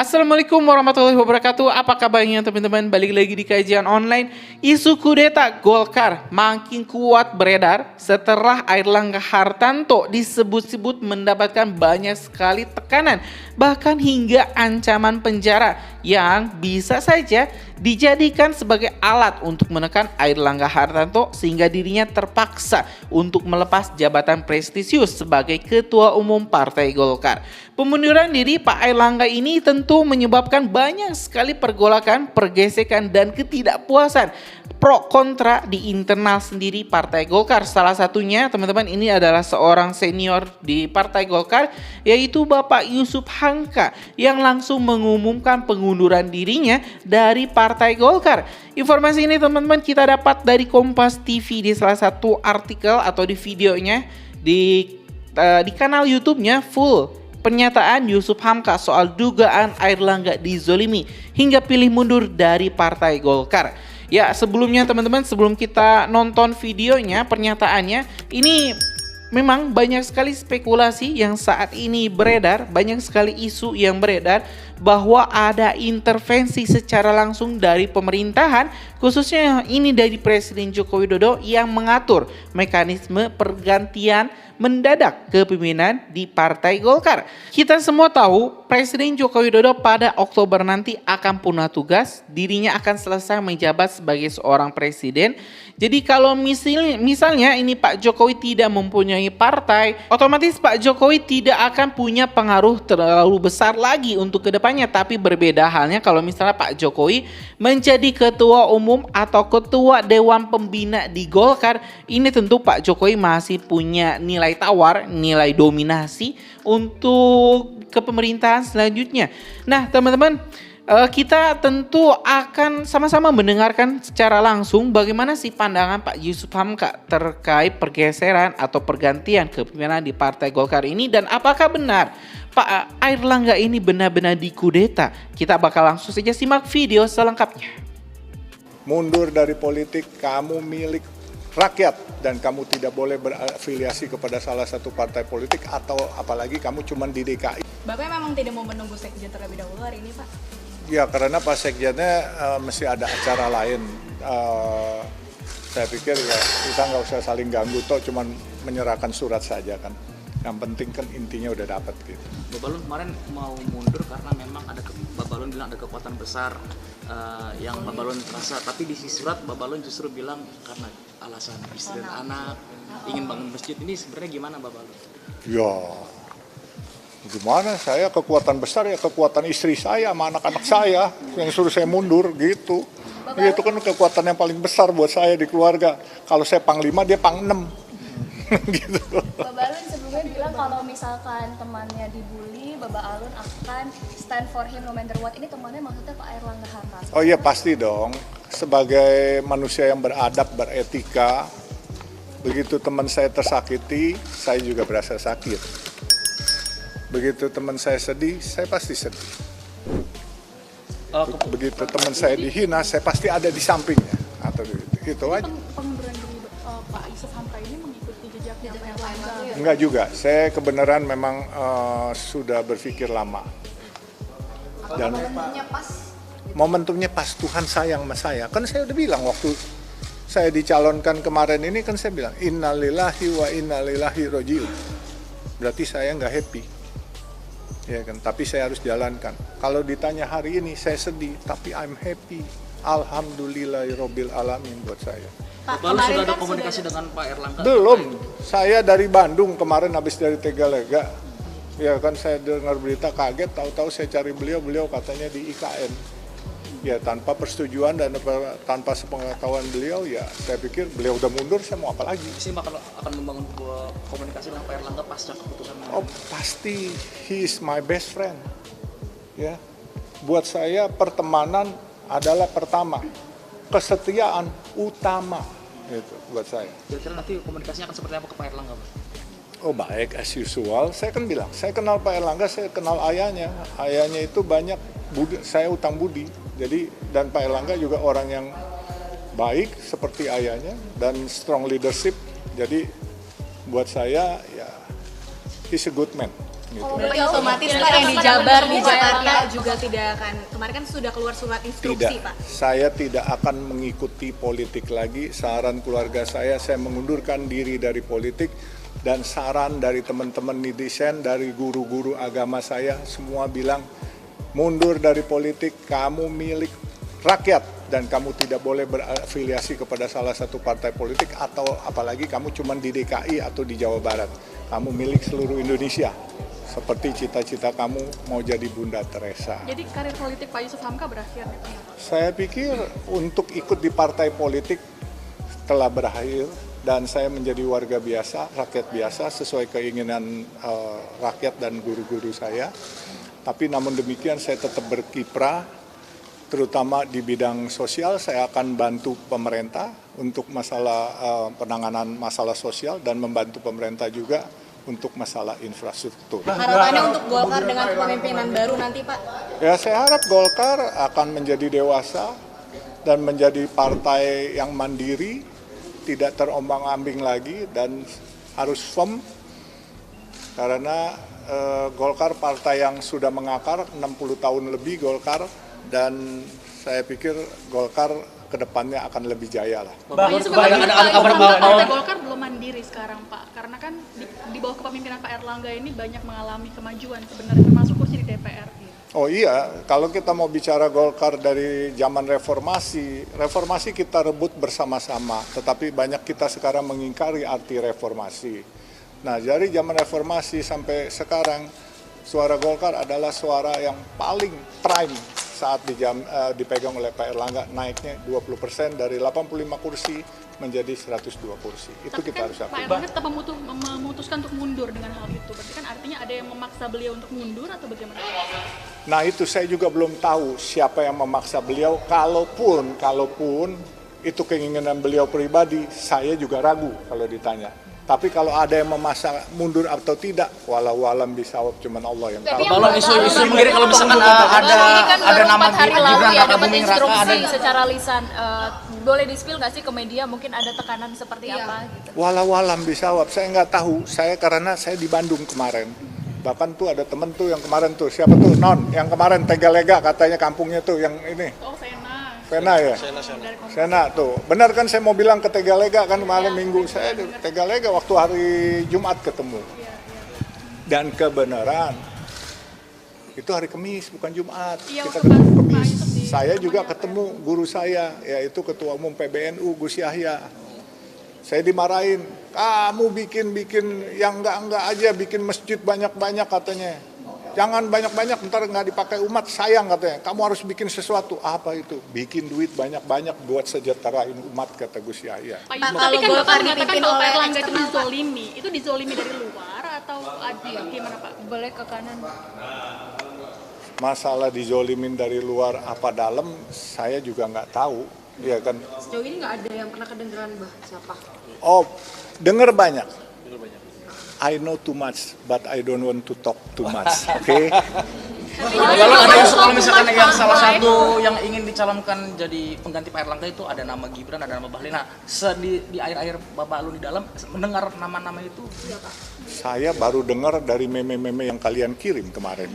Assalamualaikum warahmatullahi wabarakatuh. Apa kabarnya teman-teman? Balik lagi di kajian online. Isu kudeta Golkar makin kuat beredar setelah Airlangga Hartarto disebut-sebut mendapatkan banyak sekali tekanan, bahkan hingga ancaman penjara yang bisa saja dijadikan sebagai alat untuk menekan Airlangga Hartarto sehingga dirinya terpaksa untuk melepas jabatan prestisius sebagai Ketua Umum Partai Golkar. Pemunduran diri Pak Airlangga ini tentu menyebabkan banyak sekali pergolakan, pergesekan, dan ketidakpuasan pro kontra di internal sendiri Partai Golkar. Salah satunya teman-teman ini adalah seorang senior di Partai Golkar, yaitu Bapak Yusuf Hamka yang langsung mengumumkan pengunduran dirinya dari Partai Golkar. Informasi ini teman-teman kita dapat dari Kompas TV di salah satu artikel atau di videonya di kanal YouTube-nya full pernyataan Yusuf Hamka soal dugaan Airlangga dizolimi hingga pilih mundur dari Partai Golkar. Ya, sebelumnya teman-teman, sebelum kita nonton videonya, pernyataannya, ini memang banyak sekali spekulasi yang saat ini beredar, banyak sekali isu yang beredar bahwa ada intervensi secara langsung dari pemerintahan, khususnya ini dari Presiden Joko Widodo yang mengatur mekanisme pergantian mendadak kepemimpinan di Partai Golkar. Kita semua tahu Presiden Joko Widodo pada Oktober nanti akan punah tugas, dirinya akan selesai menjabat sebagai seorang presiden. Jadi kalau misalnya ini Pak Jokowi tidak mempunyai partai, otomatis Pak Jokowi tidak akan punya pengaruh terlalu besar lagi untuk kedepannya. Tapi berbeda halnya kalau misalnya Pak Jokowi menjadi ketua umum atau ketua dewan pembina di Golkar, ini tentu Pak Jokowi masih punya nilai tawar, nilai dominasi untuk kepemerintahan selanjutnya. Nah teman-teman, kita tentu akan sama-sama mendengarkan secara langsung bagaimana sih pandangan Pak Yusuf Hamka terkait pergeseran atau pergantian kepemimpinan di Partai Golkar ini, dan apakah benar Pak Airlangga ini benar-benar dikudeta. Kita bakal langsung saja simak video selengkapnya. Mundur dari politik, kamu milik rakyat dan kamu tidak boleh berafiliasi kepada salah satu partai politik atau apalagi kamu cuma di DKI. Bapak memang tidak mau menunggu sekjen terlebih dahulu hari ini, Pak? Ya karena Pak Sekjennya mesti ada acara lain. Saya pikir ya kita nggak usah saling ganggu, toh cuma menyerahkan surat saja kan. Yang penting kan intinya udah dapat gitu. Babalun kemarin mau mundur karena memang ada Babalun bilang ada kekuatan besar yang Babalun terasa, tapi di surat Babalun justru bilang karena alasan istri dan anak ingin bangun masjid. Ini sebenarnya gimana Babalun? Ya gimana, saya kekuatan besar ya kekuatan istri saya sama anak-anak saya yang suruh saya mundur gitu. Ya, itu kan kekuatan yang paling besar buat saya di keluarga. Kalau saya panglima dia pang-6 gitu. Bapak Alun sebelumnya bilang kalau misalkan temannya dibully, Bapak Alun akan stand for him no matter what. Ini temannya maksudnya Pak Airlangga Hartarto. Oh iya pasti dong. Sebagai manusia yang beradab, beretika, begitu teman saya tersakiti, saya juga berasa sakit. Begitu teman saya sedih, saya pasti sedih. Begitu teman saya dihina, saya pasti ada di sampingnya. Atau gitu aja. Pengunduran diri Pak Yusuf Hamka ini mengikuti jejaknya Pak Airlangga? Enggak juga, saya kebenaran memang sudah berpikir lama. Dan Momentumnya pas. Momentumnya pas, Tuhan sayang sama saya. Kan saya udah bilang waktu saya dicalonkan kemarin ini kan saya bilang innalillahi wa inna ilaihi rajiun. Berarti saya nggak happy. Ya kan, tapi saya harus jalankan. Kalau ditanya hari ini saya sedih, tapi I'm happy. Alhamdulillahirabbil alamin buat saya. Babalun sudah ada komunikasi dengan Pak Airlangga? Belum. Saya dari Bandung kemarin habis dari Tegalega. Ya kan saya dengar berita kaget, tahu-tahu saya cari beliau katanya di IKN. Ya tanpa persetujuan dan tanpa sepengetahuan beliau, ya saya pikir beliau udah mundur, saya mau apa lagi. Sih akan membangun komunikasi dengan Pak Airlangga pasca keputusan. Oh pasti, he is my best friend. Ya, buat saya pertemanan adalah pertama, kesetiaan utama itu buat saya. Kira-kira nanti komunikasinya akan seperti apa ke Pak Airlangga? Oh baik, as usual. Saya kan bilang, saya kenal Pak Airlangga, saya kenal ayahnya. Ayahnya itu banyak saya utang budi. Jadi dan Pak Airlangga juga orang yang baik seperti ayahnya dan strong leadership. Jadi buat saya ya he's a good man. Gitu. Berarti otomatis Pak yang di Jabar, di Jakarta juga tidak akan, kemarin kan sudah keluar surat instruksi Tidak, Pak. saya tidak akan mengikuti politik lagi. Saran keluarga saya mengundurkan diri dari politik. Dan saran dari teman-teman netizen, dari guru-guru agama saya, semua bilang mundur dari politik, kamu milik rakyat. Dan kamu tidak boleh berafiliasi kepada salah satu partai politik atau apalagi kamu cuma di DKI atau di Jawa Barat. Kamu milik seluruh Indonesia. Seperti cita-cita kamu mau jadi Bunda Teresa. Jadi karir politik Pak Yusuf Hamka berakhir gitu. Saya pikir untuk ikut di partai politik telah berakhir dan saya menjadi warga biasa, rakyat biasa sesuai keinginan rakyat dan guru-guru saya. Tapi namun demikian saya tetap berkiprah, terutama di bidang sosial. Saya akan bantu pemerintah untuk masalah penanganan masalah sosial dan membantu pemerintah juga untuk masalah infrastruktur. Harapannya untuk Golkar dengan kepemimpinan baru nanti Pak? Ya, saya harap Golkar akan menjadi dewasa dan menjadi partai yang mandiri, tidak terombang-ambing lagi dan harus firm karena Golkar partai yang sudah mengakar 60 tahun lebih Golkar, dan saya pikir Golkar kedepannya akan lebih jaya lah. Pak Yusuf, ada kabar bahwa Partai Golkar belum mandiri sekarang Pak, karena kan di bawah kepemimpinan Pak Erlangga ini banyak mengalami kemajuan sebenarnya termasuk kursi di DPR. Oh iya, kalau kita mau bicara Golkar dari zaman reformasi kita rebut bersama-sama, tetapi banyak kita sekarang mengingkari arti reformasi. Nah, dari zaman reformasi sampai sekarang, suara Golkar adalah suara yang paling prime saat dipegang oleh Pak Erlangga, naiknya 20% dari 85 kursi menjadi 102 kursi. Itu Tapi kita kan harus Pak akui. Erlangga tetap memutuskan untuk mundur dengan hal itu. Berarti kan artinya ada yang memaksa beliau untuk mundur atau bagaimana? Nah, itu saya juga belum tahu siapa yang memaksa beliau. Kalaupun itu keinginan beliau pribadi, saya juga ragu kalau ditanya. Tapi kalau ada yang memaksa mundur atau tidak, walau alam bisawab, cuman Allah yang tahu. Kalau isu sendiri kalau misalkan ada nama hari lalu Gibran ya Raka dapat Buming Raka instruksi ada. secara lisan. Boleh di-spill nggak sih ke media mungkin ada tekanan seperti apa gitu? Walau alam bisawab, saya nggak tahu. Karena saya di Bandung kemarin. Bahkan tuh ada temen tuh yang kemarin tuh, siapa tuh? Non, yang kemarin Tegalega katanya kampungnya tuh, yang ini. Oh, Sena. Sena ya? Sena tuh. Benar kan saya mau bilang ke Tegalega kan kemarin Minggu. Saya di Tegalega waktu hari Jumat ketemu. Dan kebenaran, itu hari Kamis bukan Jumat. Iya, Kita waktu ketemu Pak Kamis. Yusuf di Saya juga temannya ketemu guru saya, yaitu Ketua Umum PBNU Gus Yahya. Saya dimarahin, kamu bikin yang enggak aja, bikin masjid banyak-banyak katanya. Jangan banyak-banyak, ntar nggak dipakai umat, sayang katanya. Kamu harus bikin sesuatu. Apa itu? Bikin duit banyak-banyak buat sejahterain umat, kata Gus Yahya. Pak Yusuf, Kalau tapi kan Golkar Bapak mengatakan dipimpin kalau Pak oleh Erlangga itu eksternal, Pak. dizolimi. Itu dizolimi dari luar atau gimana Pak? Boleh ke kanan. Masalah dizolimin dari luar apa dalam, saya juga nggak tahu. Ya kan? Sejauh ini nggak ada yang pernah kedengeran siapa? Oh, dengar banyak. I know too much, but I don't want to talk too much. Oke? Lalu ada isu kalau misalkan yang salah satu yang ingin dicalonkan jadi pengganti Pak Erlangga itu ada nama Gibran, ada nama Bahlil. Nah, di akhir-akhir Bapak Alun di dalam mendengar nama-nama itu. Saya baru dengar dari meme-meme yang kalian kirim kemarin.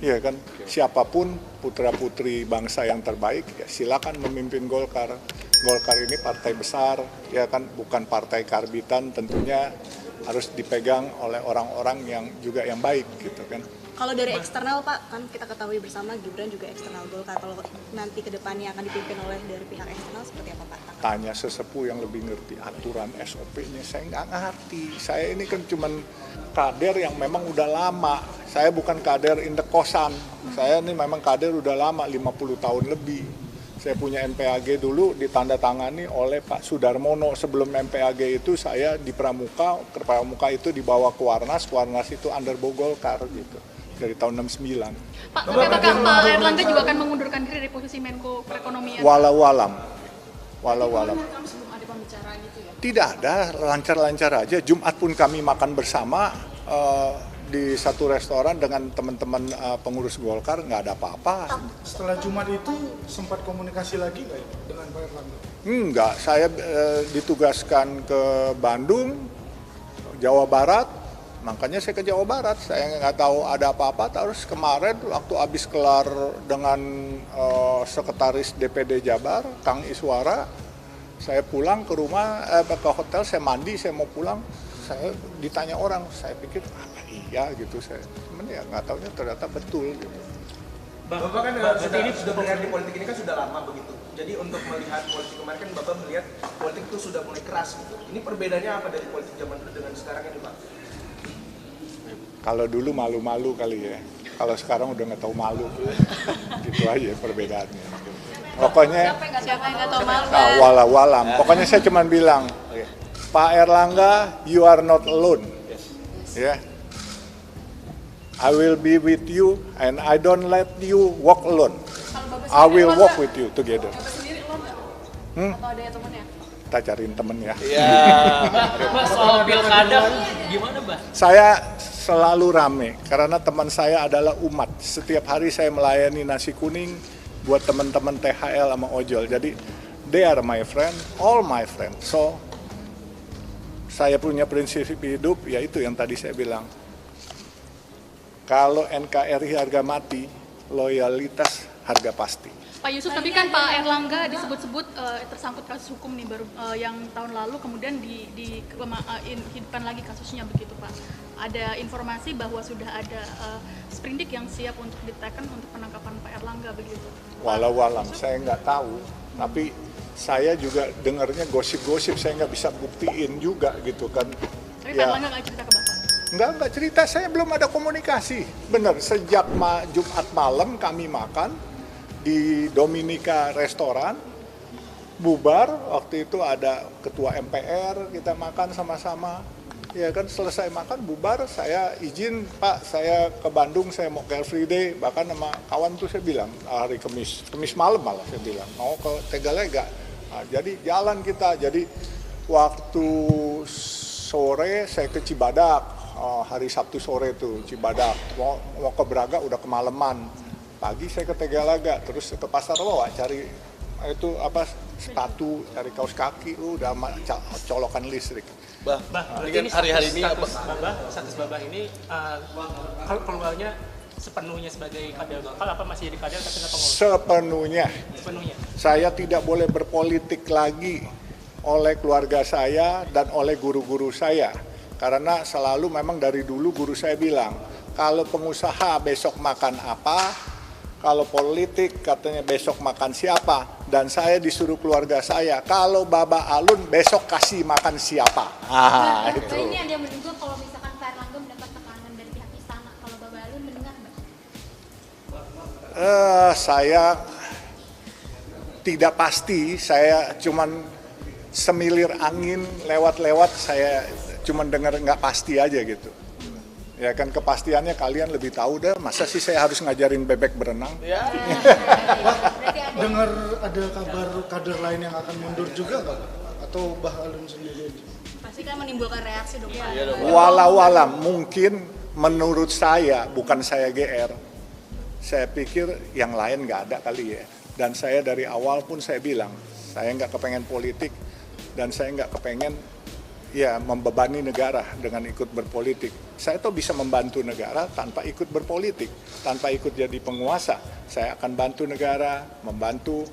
Iya kan, siapapun putra-putri bangsa yang terbaik, ya silakan memimpin Golkar. Golkar ini partai besar, ya kan, bukan partai karbitan, tentunya harus dipegang oleh orang-orang yang juga yang baik gitu kan. Kalau dari eksternal Pak, kan kita ketahui bersama Gibran juga eksternal Golkar. Kalau nanti ke depannya akan dipimpin oleh dari pihak eksternal seperti apa Pak? Tanya sesepuh yang lebih ngerti aturan SOP-nya, saya nggak ngerti. Saya ini kan cuman kader yang memang udah lama. Saya bukan kader indek-kosan. Saya ini memang kader udah lama, 50 tahun lebih. Saya punya MPAG dulu ditandatangani oleh Pak Sudarmono. Sebelum MPAG itu saya di Pramuka, ke Pramuka itu dibawa ke Warnas itu underbo Golkar gitu. Dari tahun 69. Pak, tapi apakah Pak Erlangga juga akan mengundurkan diri dari posisi Menko Perekonomian? Walau alam. Sebelum ada pembicaraan itu ya? Tidak ada, lancar-lancar aja. Jumat pun kami makan bersama di satu restoran dengan teman-teman pengurus Golkar, nggak ada apa-apa. Setelah Jumat itu sempat komunikasi lagi nggak ya dengan Pak Erlangga? Enggak, saya ditugaskan ke Bandung, Jawa Barat, Makanya saya ke Jawa Barat, saya nggak tahu ada apa-apa. Terus kemarin waktu habis kelar dengan sekretaris DPD Jabar, Kang Iswara, saya pulang ke rumah, ke hotel, saya mandi, saya mau pulang, saya ditanya orang, saya pikir apa iya gitu, saya cuman ya nggak taunya ternyata betul gitu. Bapak kan sudah berada di politik ini kan sudah lama begitu. Jadi untuk melihat politik kemarin kan Bapak melihat politik itu sudah mulai keras gitu. Ini perbedaannya apa dari politik zaman dulu dengan sekarang ini, Pak? Kalau dulu malu-malu kali ya, kalau sekarang udah nggak tahu malu, gitu aja perbedaannya. Pokoknya Siapa yang nggak tahu malu? walam. Pokoknya saya cuma bilang, Pak Erlangga, you are not alone. Ya. I will be with you and I don't let you walk alone. I will walk with you together. Bapak sendiri lo nggak? Atau ada temennya? Kita cariin temen ya. Mbak, soal pilkada gimana, Mbak? Saya selalu rame karena teman saya adalah umat. Setiap hari saya melayani nasi kuning buat teman-teman THL sama ojol. Jadi they are my friend, all my friend. So saya punya prinsip hidup, yaitu yang tadi saya bilang. Kalau NKRI harga mati, loyalitas harga pasti. Pak Yusuf, tapi kan Pak Erlangga disebut-sebut tersangkut kasus hukum nih baru yang tahun lalu kemudian dihidupkan lagi kasusnya begitu Pak. Ada informasi bahwa sudah ada sprindik yang siap untuk diteken untuk penangkapan Pak Erlangga begitu. Walau-walam, saya nggak tahu, tapi saya juga dengarnya gosip-gosip, saya nggak bisa buktiin juga gitu kan. Tapi Pak Erlangga nggak cerita ke Bapak? Nggak cerita, saya belum ada komunikasi. Benar, sejak Jumat malam kami makan di Dominika Restoran, bubar, waktu itu ada ketua MPR, kita makan sama-sama. Ya kan selesai makan, bubar, saya izin Pak, saya ke Bandung, saya mau Car Free Day, bahkan sama kawan tuh saya bilang, hari Kemis malam malah saya bilang, mau ke Tegalega. Nah, jadi jalan kita, jadi waktu sore saya ke Cibadak, hari Sabtu sore tuh Cibadak, mau ke Braga udah kemalaman, pagi saya ke Tegalega, terus ke Pasar Bawah cari itu apa sepatu, cari kaos kaki, udah colokan listrik. Bah, ini hari-hari ini status Babah ini kalau keluarnya sepenuhnya sebagai kader Golkar apa masih jadi kader tapi nggak pengurus? Sepenuhnya. Saya tidak boleh berpolitik lagi oleh keluarga saya dan oleh guru-guru saya. Karena selalu memang dari dulu guru saya bilang, kalau pengusaha besok makan apa, kalau politik katanya besok makan siapa, dan saya disuruh keluarga saya, kalau Baba Alun besok kasih makan siapa. Itu. Ini ada yang menduga kalau misalkan Pak Erlangga mendapat tekanan dari pihak istana, kalau Baba Alun mendengar nggak? Saya tidak pasti, saya cuman semilir angin lewat-lewat, saya cuman dengar nggak pasti aja gitu. Ya kan kepastiannya kalian lebih tahu dah, masa sih saya harus ngajarin bebek berenang? Ya. Dengar ada kabar kader lain yang akan mundur juga nggak? Atau Bah Alun sendiri aja? Pasti kan menimbulkan reaksi dong Pak. Walau-alam mungkin menurut saya, bukan saya GR, saya pikir yang lain nggak ada kali ya. Dan saya dari awal pun saya bilang, saya nggak kepengen politik dan saya nggak kepengen ya membebani negara dengan ikut berpolitik. Saya tuh bisa membantu negara tanpa ikut berpolitik, tanpa ikut jadi penguasa. Saya akan bantu negara, membantu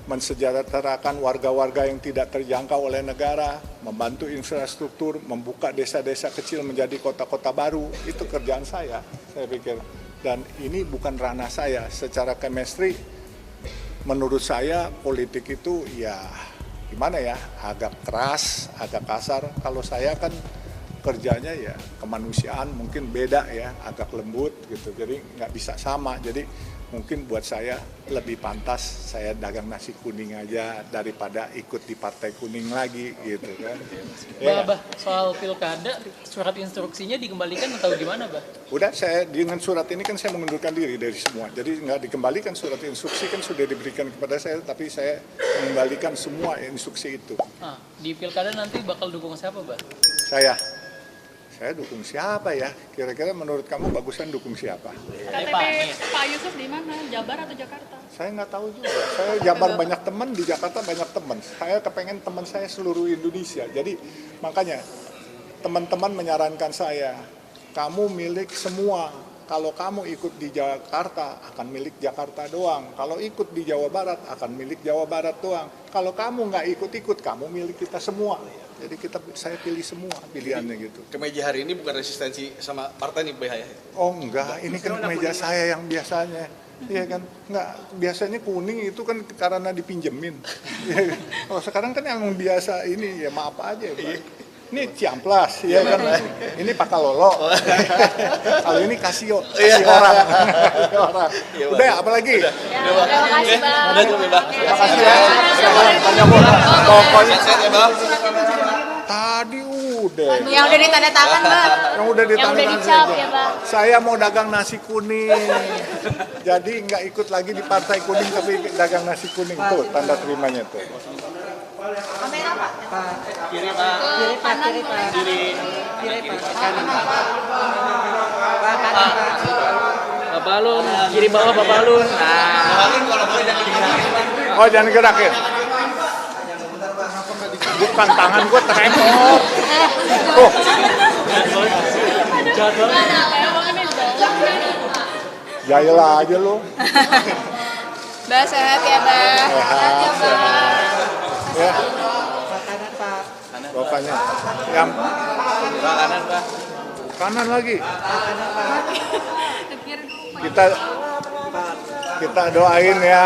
mensejahterakan warga-warga yang tidak terjangkau oleh negara, membantu infrastruktur, membuka desa-desa kecil menjadi kota-kota baru. Itu kerjaan saya pikir. Dan ini bukan ranah saya. Secara chemistry, menurut saya politik itu ya gimana ya, agak keras, agak kasar. Kalau saya kan kerjanya ya kemanusiaan, mungkin beda ya, agak lembut gitu. Jadi nggak bisa sama. Jadi mungkin buat saya lebih pantas saya dagang nasi kuning aja daripada ikut di partai kuning lagi gitu kan. Bah, soal pilkada, surat instruksinya dikembalikan atau gimana, Bah? Udah, saya dengan surat ini kan saya mengundurkan diri dari semua. Jadi nggak dikembalikan, surat instruksi kan sudah diberikan kepada saya, tapi saya mengembalikan semua instruksi itu. Nah, di pilkada nanti bakal dukung siapa, Bah? Saya dukung siapa ya? Kira-kira menurut kamu bagusan dukung siapa? KTP Pak Yusuf di mana? Jabar atau Jakarta? Saya nggak tahu juga. Saya Jabar banyak teman, di Jakarta banyak teman. Saya kepengen teman saya seluruh Indonesia. Jadi makanya teman-teman menyarankan saya, kamu milik semua. Kalau kamu ikut di Jakarta, akan milik Jakarta doang. Kalau ikut di Jawa Barat, akan milik Jawa Barat doang. Kalau kamu nggak ikut-ikut, kamu milik kita semua. Jadi saya pilih semua pilihannya gitu. Kemeja hari ini bukan resistensi sama partai nih, Pak ya? Oh enggak, ini kan kemeja saya yang biasanya. Iya kan, enggak, biasanya kuning itu kan karena dipinjemin. Iya kan? Oh sekarang kan yang biasa ini, ya maaf aja ya Pak. Ini ciamplas, ya kan. Ini pakalolo. Kalau ini kasih orang. Udah ya, apalagi? Terima kasih, Bang. Terima kasih ya. Pokoknya tadi udah. Yang udah ditanda tangan, Bang. Yang udah ditanda Yang udah tangan dicap aja. ya, Bang. Saya mau dagang nasi kuning. Jadi nggak ikut lagi di partai kuning tapi dagang nasi kuning. Tuh tanda terimanya tuh. Kamera Pak. Kiri Pak. Kiri Pak. Kiri Pak. Kiri Pak. Kanan Pak. Pak Balun, kiri bawah Pak Balun. Oh jangan gerakin. Bukan tangan gue tremor. Oh. Jayalah aja lo. Mbak sehat ya, Bang. Sehat ya, Bang. Ya. Bapaknya. Yang Kanan, Pak. kanan lagi. Kita doain ya.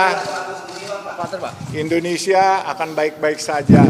Indonesia akan baik-baik saja.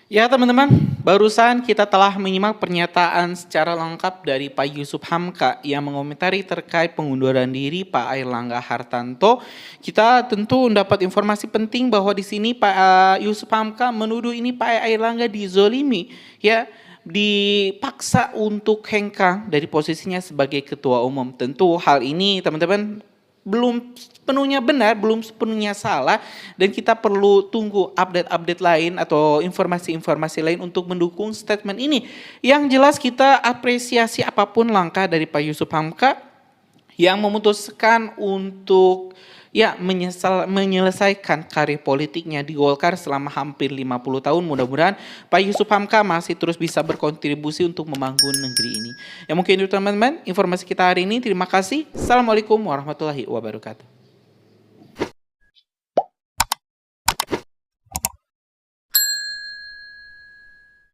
Ya teman-teman, barusan kita telah menyimak pernyataan secara lengkap dari Pak Yusuf Hamka yang mengomentari terkait pengunduran diri Pak Airlangga Hartarto. Kita tentu mendapat informasi penting bahwa di sini Pak Yusuf Hamka menuduh ini Pak Airlangga dizolimi, ya, dipaksa untuk hengkang dari posisinya sebagai ketua umum. Tentu hal ini teman-teman belum sepenuhnya benar, belum sepenuhnya salah, dan kita perlu tunggu update-update lain atau informasi-informasi lain untuk mendukung statement ini. Yang jelas kita apresiasi apapun langkah dari Pak Yusuf Hamka yang memutuskan untuk menyelesaikan karir politiknya di Golkar selama hampir 50 tahun. Mudah-mudahan Pak Yusuf Hamka masih terus bisa berkontribusi untuk membangun negeri ini. Ya mungkin itu teman-teman informasi kita hari ini. Terima kasih. Assalamualaikum warahmatullahi wabarakatuh.